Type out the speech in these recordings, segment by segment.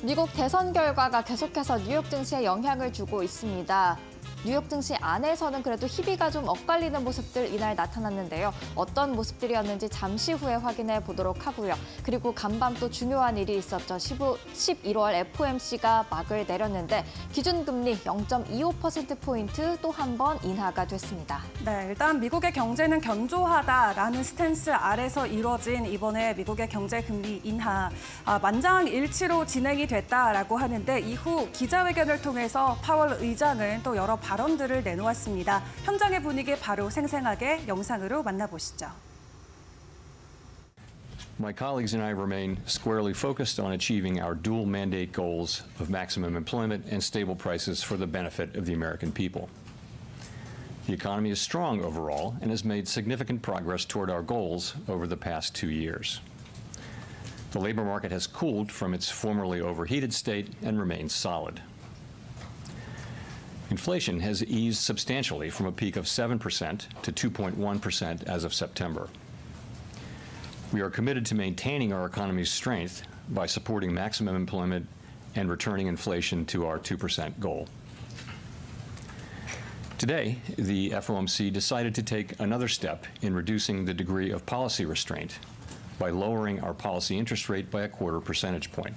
미국 대선 결과가 계속해서 뉴욕 증시에 영향을 주고 있습니다. 뉴욕 증시 안에서는 그래도 희비가 좀 엇갈리는 모습들 이날 나타났는데요. 어떤 모습들이었는지 잠시 후에 확인해 보도록 하고요. 그리고 간밤 또 중요한 일이 있었죠. 11월 FOMC가 막을 내렸는데 기준금리 0.25%포인트 또 한 번 인하가 됐습니다. 네, 일단 미국의 경제는 견조하다라는 스탠스 아래서 이뤄진 이번에 미국의 경제 금리 인하 만장일치로 진행이 됐다라고 하는데 이후 기자회견을 통해서 파월 의장은 또 여러 발언들을 내놓았습니다. 현장의 분위기 바로 생생하게 영상으로 만나보시죠. My colleagues and I remain squarely focused on achieving our dual mandate goals of maximum employment and stable prices for the benefit of the American people. The economy is strong overall and has made significant progress toward our goals over the past 2 years. The labor market has cooled from its formerly overheated state and remains solid. Inflation has eased substantially from a peak of 7% to 2.1% as of September. We are committed to maintaining our economy's strength by supporting maximum employment and returning inflation to our 2% goal. Today, the FOMC decided to take another step in reducing the degree of policy restraint by lowering our policy interest rate by a 0.25 percentage point.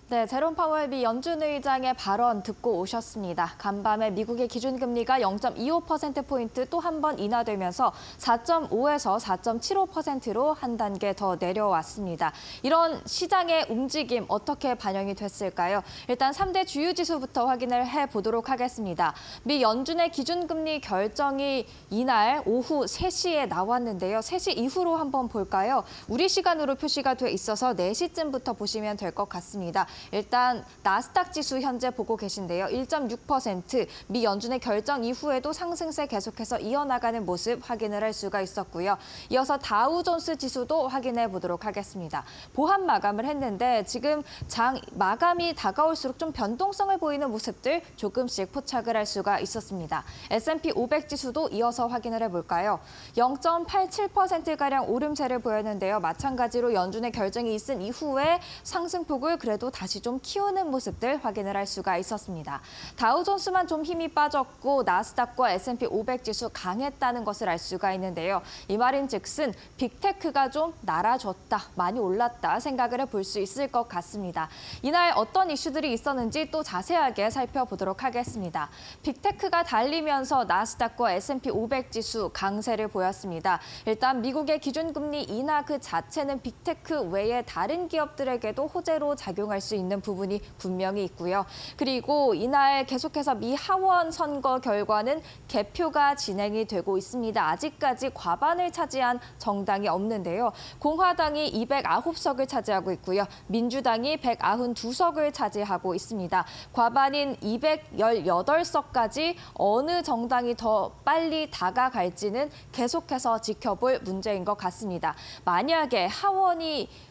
네, 제롬 파월 미 연준 의장의 발언 듣고 오셨습니다. 간밤에 미국의 기준금리가 0.25%포인트 또 한 번 인하되면서 4.5에서 4.75%로 한 단계 더 내려왔습니다. 이런 시장의 움직임 어떻게 반영이 됐을까요? 일단 3대 주요 지수부터 확인을 해보도록 하겠습니다. 미 연준의 기준금리 결정이 이날 오후 3시에 나왔는데요. 3시 이후로 한번 볼까요? 우리 시간으로 표시가 돼 있어서 4시쯤부터 보시면 될 것 같습니다. 일단 나스닥 지수 현재 보고 계신데요. 1.6% 미 연준의 결정 이후에도 상승세 계속해서 이어나가는 모습 확인을 할 수가 있었고요. 이어서 다우존스 지수도 확인해 보도록 하겠습니다. 보합 마감을 했는데 지금 장 마감이 다가올수록 좀 변동성을 보이는 모습들 조금씩 포착을 할 수가 있었습니다. S&P 500 지수도 이어서 확인을 해볼까요? 0.87%가량 오름세를 보였는데요. 마찬가지로 연준의 결정이 있은 이후에 상승폭을 그래도 다시 좀 키우는 모습들 확인을 할 수가 있었습니다. 다우존스만 좀 힘이 빠졌고 나스닥과 S&P 500 지수 강했다는 것을 알 수가 있는데요. 이 말인즉슨 빅테크가 좀 날아줬다, 많이 올랐다 생각을 해볼 수 있을 것 같습니다. 이날 어떤 이슈들이 있었는지 또 자세하게 살펴보도록 하겠습니다. 빅테크가 달리면서 나스닥과 S&P 500 지수 강세를 보였습니다. 일단 미국의 기준금리 인하 그 자체는 빅테크 외에 다른 기업들에게도 호재로 작용할 수 있는 부분이 분명히 있고요. 그리고 이날 계속해서 미 하원 선거 결과는 개표가 진행이 되고 있습니다. 아직까지 과반을 차지한 정당이 없는데요. 공화당이 209석을 차지하고 있고요. 민주당이 192석을 차지하고 있습니다. 과반인 218석까지 어느 정당이 더 빨리 다가갈지는 계속해서 지켜볼 문제인 것 같습니다. 만약에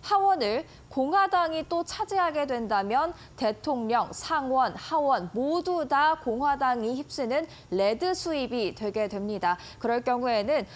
하원을 공화당이 또 차지하게 된다면 대통령, 상원, 하원 모두 다 공화당이 휩쓰는 레드 수입이 되게 됩니다. 그럴 경우에는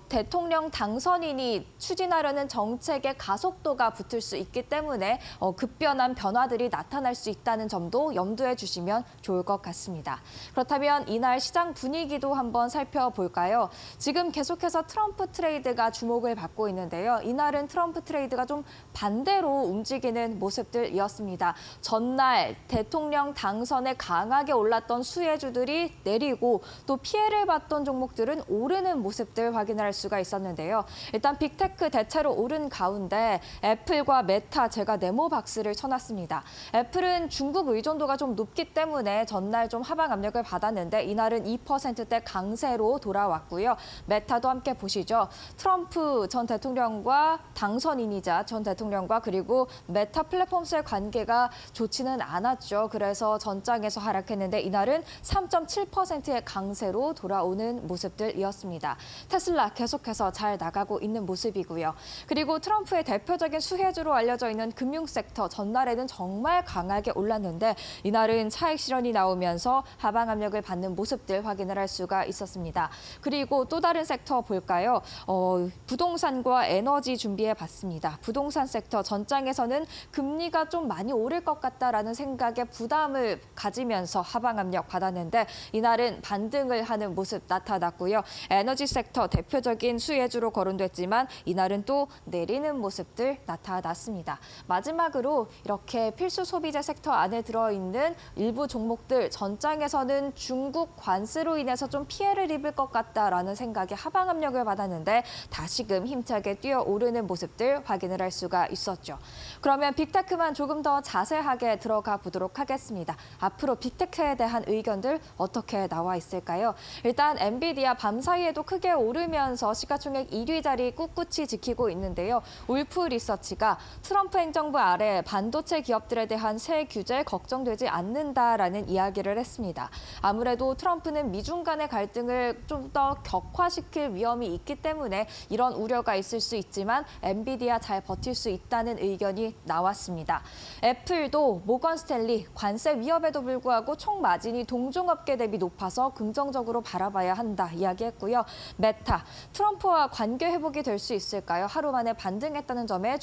대통령 당선인이 추진하려는 정책의 가속도가 붙을 수 있기 때문에 급변한 변화들이 나타날 수 있다는 점도 염두에 주시면 좋을 것 같습니다. 그렇다면 이날 시장 분위기도 한번 살펴볼까요? 지금 계속해서 트럼프 트레이드가 주목을 받고 있는데요. 이날은 트럼프 트레이드가 좀 반대로 움직이는 모습들이었습니다. 전날 대통령 당선에 강하게 올랐던 수혜주들이 내리고 또 피해를 봤던 종목들은 오르는 모습들 확인할 수가 있었는데요. 일단 빅테크 대체로 오른 가운데 애플과 메타 제가 네모 박스를 쳐놨습니다. 애플은 중국 의존도가 좀 높기 때문에 전날 좀 하방 압력을 받았는데 이날은 2%대 강세로 돌아왔고요. 메타도 함께 보시죠. 트럼프 전 대통령과 당선인이자 전 대통령과 그리고 메타 플랫폼스의 관계 관계가 좋지는 않았죠. 그래서 전장에서 하락했는데 이날은 3.7%의 강세로 돌아오는 모습들이었습니다. 테슬라 계속해서 잘 나가고 있는 모습이고요. 그리고 트럼프의 대표적인 수혜주로 알려져 있는 금융 섹터 전날에는 정말 강하게 올랐는데 이날은 차익 실현이 나오면서 하방 압력을 받는 모습들 확인을 할 수가 있었습니다. 그리고 또 다른 섹터 볼까요? 부동산과 에너지 준비해 봤습니다. 부동산 섹터 전장에서는 금리가 좀 많이 오를 것 같다라는 생각에 부담을 가지면서 하방 압력 받았는데 이날은 반등을 하는 모습 나타났고요. 에너지 섹터 대표적인 수혜주로 거론됐지만 이날은 또 내리는 모습들 나타났습니다. 마지막으로 이렇게 필수 소비재 섹터 안에 들어있는 일부 종목들 전장에서는 중국 관세로 인해서 좀 피해를 입을 것 같다라는 생각에 하방 압력을 받았는데 다시금 힘차게 뛰어오르는 모습들 확인을 할 수가 있었죠. 그러면 빅테크만 조금 더 자세하게 들어가 보도록 하겠습니다. 앞으로 빅테크에 대한 의견들 어떻게 나와 있을까요? 일단 엔비디아 밤사이에도 크게 오르면서 시가총액 1위 자리 꿋꿋이 지키고 있는데요. 울프 리서치가 트럼프 행정부 아래 반도체 기업들에 대한 세 규제 걱정되지 않는다라는 이야기를 했습니다. 아무래도 트럼프는 미중 간의 갈등을 좀 더 격화시킬 위험이 있기 때문에 이런 우려가 있을 수 있지만 엔비디아 잘 버틸 수 있다는 의견이 나왔습니다. 애플도 모건 스탠리 관세 위협에도 불구하고 총 마진이 동종업계 대비 높아서 긍정적으로 바라봐야 한다 이야기했고요. 메타, 트럼프와 관계 회복이 될 수 있을까요? 하루 만에 반등했다는 점에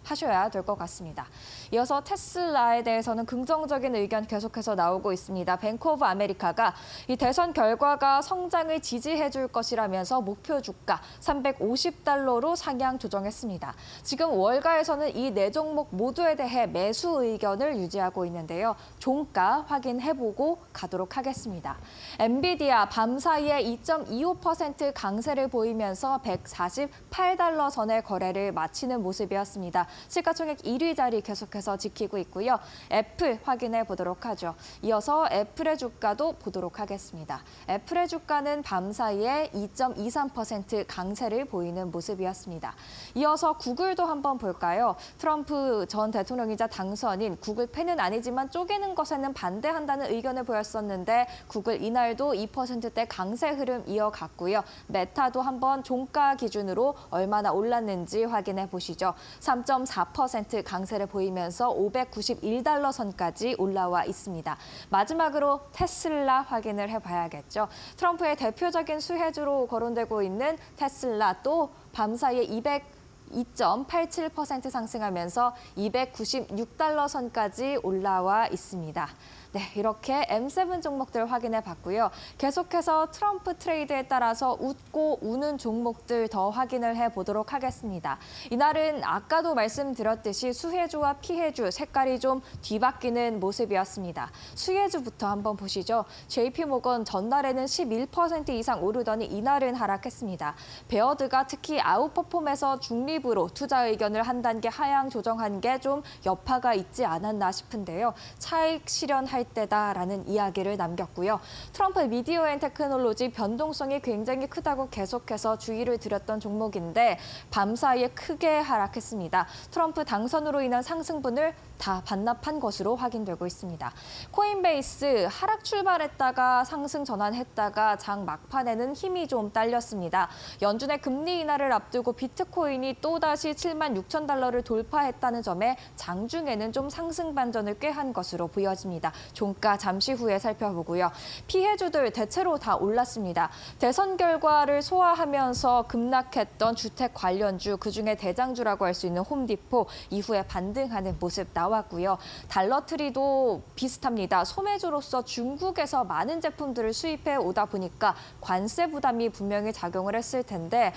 하셔야 될 것 같습니다. 이어서 테슬라에 대해서는 긍정적인 의견 계속해서 나오고 있습니다. 뱅크 오브 아메리카가 이 대선 결과가 성장을 지지해 줄 것이라면서 목표 주가 $350로 상향 조정했습니다. 지금 월가에서는 이 네 종목 모두에 대해 매수 의견을 유지하고 있는데요. 종가 확인해보고 가도록 하겠습니다. 엔비디아 밤사이에 2.25% 강세를 보이면서 $148 선의 거래를 마치는 모습이었습니다. 시가총액 1위 자리 계속해서 지키고 있고요. 애플 확인해 보도록 하죠. 이어서 애플의 주가도 보도록 하겠습니다. 애플의 주가는 밤사이에 2.23% 강세를 보이는 모습이었습니다. 이어서 구글도 한번 볼까요? 트럼프 전 대통령이자 당선인 구글 팬은 아니지만 쪼개는 것에는 반대한다는 의견을 보였었는데 구글 이날도 2%대 강세 흐름 이어갔고요. 메타도 한번 종가 기준으로 얼마나 올랐는지 확인해 보시죠. 3.4% 강세를 보이면서 $591 선까지 올라와 있습니다. 마지막으로 테슬라 확인을 해봐야겠죠. 트럼프의 대표적인 수혜주로 거론되고 있는 테슬라 또 밤사이에 2.87% 상승하면서 $296 선까지 올라와 있습니다. 네, 이렇게 M7 종목들 확인해 봤고요. 계속해서 트럼프 트레이드에 따라서 웃고 우는 종목들 더 확인을 해 보도록 하겠습니다. 이날은 아까도 말씀드렸듯이 수혜주와 피해주 색깔이 좀 뒤바뀌는 모습이었습니다. 수혜주부터 한번 보시죠. JP모건 전날에는 11% 이상 오르더니 이날은 하락했습니다. 베어드가 특히 아웃퍼폼에서 중립으로 투자 의견을 한 단계 하향 조정한 게 좀 여파가 있지 않았나 싶은데요. 차익 실현할 때다라는 이야기를 남겼고요. 트럼프 미디어 앤 테크놀로지 변동성이 굉장히 크다고 계속해서 주의를 드렸던 종목인데 밤사이에 크게 하락했습니다. 트럼프 당선으로 인한 상승분을 다 반납한 것으로 확인되고 있습니다. 코인베이스 하락 출발했다가 상승 전환했다가 장 막판에는 힘이 좀 딸렸습니다. 연준의 금리 인하를 앞두고 비트코인이 또다시 $76,000를 돌파했다는 점에 장중에는 좀 상승 반전을 꾀한 것으로 보여집니다. 종가 잠시 후에 살펴보고요. 피해주들 대체로 다 올랐습니다. 대선 결과를 소화하면서 급락했던 주택 관련주, 그중에 대장주라고 할 수 있는 홈디포 이후에 반등하는 모습 나왔고요. 달러트리도 비슷합니다. 소매주로서 중국에서 많은 제품들을 수입해 오다 보니까 관세 부담이 분명히 작용을 했을 텐데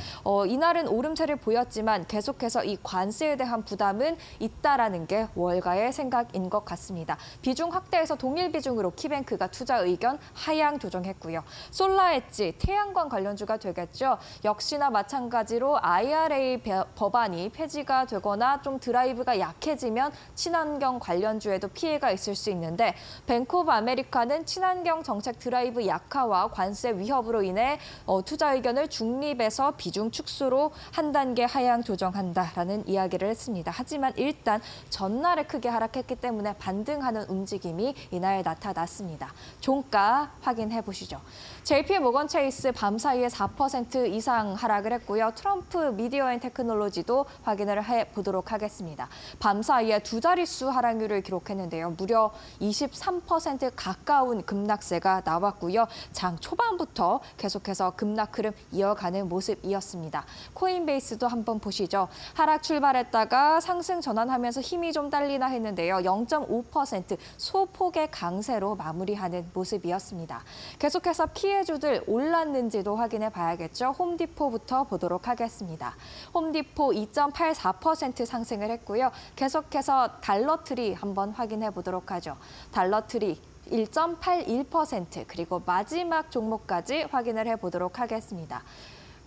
이날은 오름세를 보였지만 계속해서 이 관세에 대한 부담은 있다라는 게 월가의 생각인 것 같습니다. 비중 확대에서 동일 비중으로 키뱅크가 투자 의견 하향 조정했고요. 솔라엣지, 태양광 관련주가 되겠죠. 역시나 마찬가지로 IRA 법안이 폐지가 되거나 좀 드라이브가 약해지면 친환경 관련주에도 피해가 있을 수 있는데 뱅크 오브 아메리카는 친환경 정책 드라이브 약화와 관세 위협으로 인해 투자 의견을 중립에서 비중 축소로 한 단계 하향 조정한다라는 이야기를 했습니다. 하지만 일단 전날에 크게 하락했기 때문에 반등하는 움직임이 이날 나타났습니다. 종가 확인해 보시죠. JP 모건 체이스 밤사이에 4% 이상 하락을 했고요. 트럼프 미디어 앤 테크놀로지도 확인을 해보도록 하겠습니다. 밤사이에 두 자릿수 하락률을 기록했는데요. 무려 23% 가까운 급락세가 나왔고요. 장 초반부터 계속해서 급락 흐름 이어가는 모습이었습니다. 코인베이스도 한번 보시죠. 하락 출발했다가 상승 전환하면서 힘이 좀 딸리나 했는데요. 0.5% 소폭의 강세로 마무리하는 모습이었습니다. 계속해서 피해주들 올랐는지도 확인해 봐야겠죠. 홈디포부터 보도록 하겠습니다. 홈디포 2.84% 상승을 했고요. 계속해서 달러트리 한번 확인해 보도록 하죠. 달러트리 1.81% 그리고 마지막 종목까지 확인을 해보도록 하겠습니다.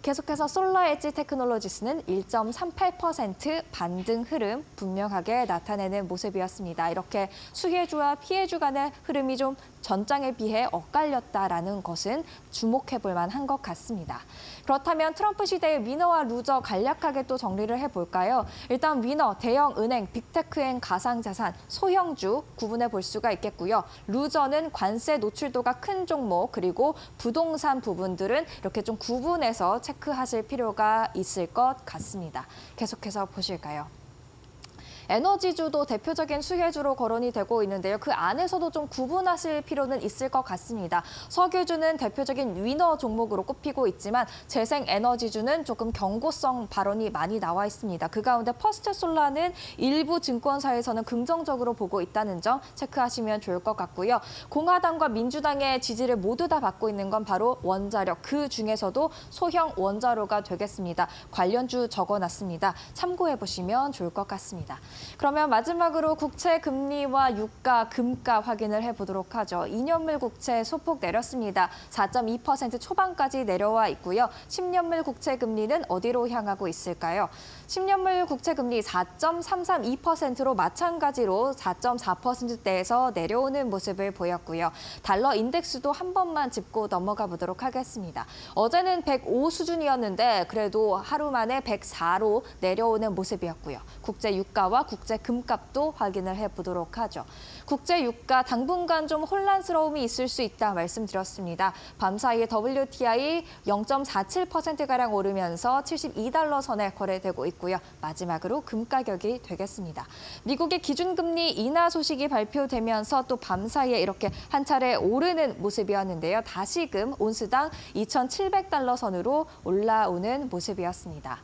계속해서 솔라엣지 테크놀로지스는 1.38% 반등 흐름 분명하게 나타내는 모습이었습니다. 이렇게 수혜주와 피해주 간의 흐름이 좀 전장에 비해 엇갈렸다라는 것은 주목해볼 만한 것 같습니다. 그렇다면 트럼프 시대의 위너와 루저 간략하게 또 정리를 해볼까요? 일단 위너, 대형 은행, 빅테크행, 가상자산, 소형주 구분해 볼 수가 있겠고요. 루저는 관세 노출도가 큰 종목 그리고 부동산 부분들은 이렇게 좀 구분해서 체크하실 필요가 있을 것 같습니다. 계속해서 보실까요? 에너지주도 대표적인 수혜주로 거론이 되고 있는데요. 그 안에서도 좀 구분하실 필요는 있을 것 같습니다. 석유주는 대표적인 위너 종목으로 꼽히고 있지만 재생에너지주는 조금 경고성 발언이 많이 나와 있습니다. 그 가운데 퍼스트솔라는 일부 증권사에서는 긍정적으로 보고 있다는 점 체크하시면 좋을 것 같고요. 공화당과 민주당의 지지를 모두 다 받고 있는 건 바로 원자력, 그 중에서도 소형 원자로가 되겠습니다. 관련주 적어놨습니다. 참고해보시면 좋을 것 같습니다. 그러면 마지막으로 국채 금리와 유가, 금가 확인을 해보도록 하죠. 2년물 국채 소폭 내렸습니다. 4.2% 초반까지 내려와 있고요. 10년물 국채 금리는 어디로 향하고 있을까요? 10년물 국채 금리 4.332%로 마찬가지로 4.4%대에서 내려오는 모습을 보였고요. 달러 인덱스도 한 번만 짚고 넘어가 보도록 하겠습니다. 어제는 105 수준이었는데 그래도 하루 만에 104로 내려오는 모습이었고요. 국제 유가와 국제 금값도 확인을 해보도록 하죠. 국제 유가 당분간 좀 혼란스러움이 있을 수 있다 말씀드렸습니다. 밤사이에 WTI 0.47%가량 오르면서 72달러 선에 거래되고 있고요. 마지막으로 금 가격이 되겠습니다. 미국의 기준금리 인하 소식이 발표되면서 또 밤사이에 이렇게 한 차례 오르는 모습이었는데요. 다시금 온스당 2,700달러 선으로 올라오는 모습이었습니다.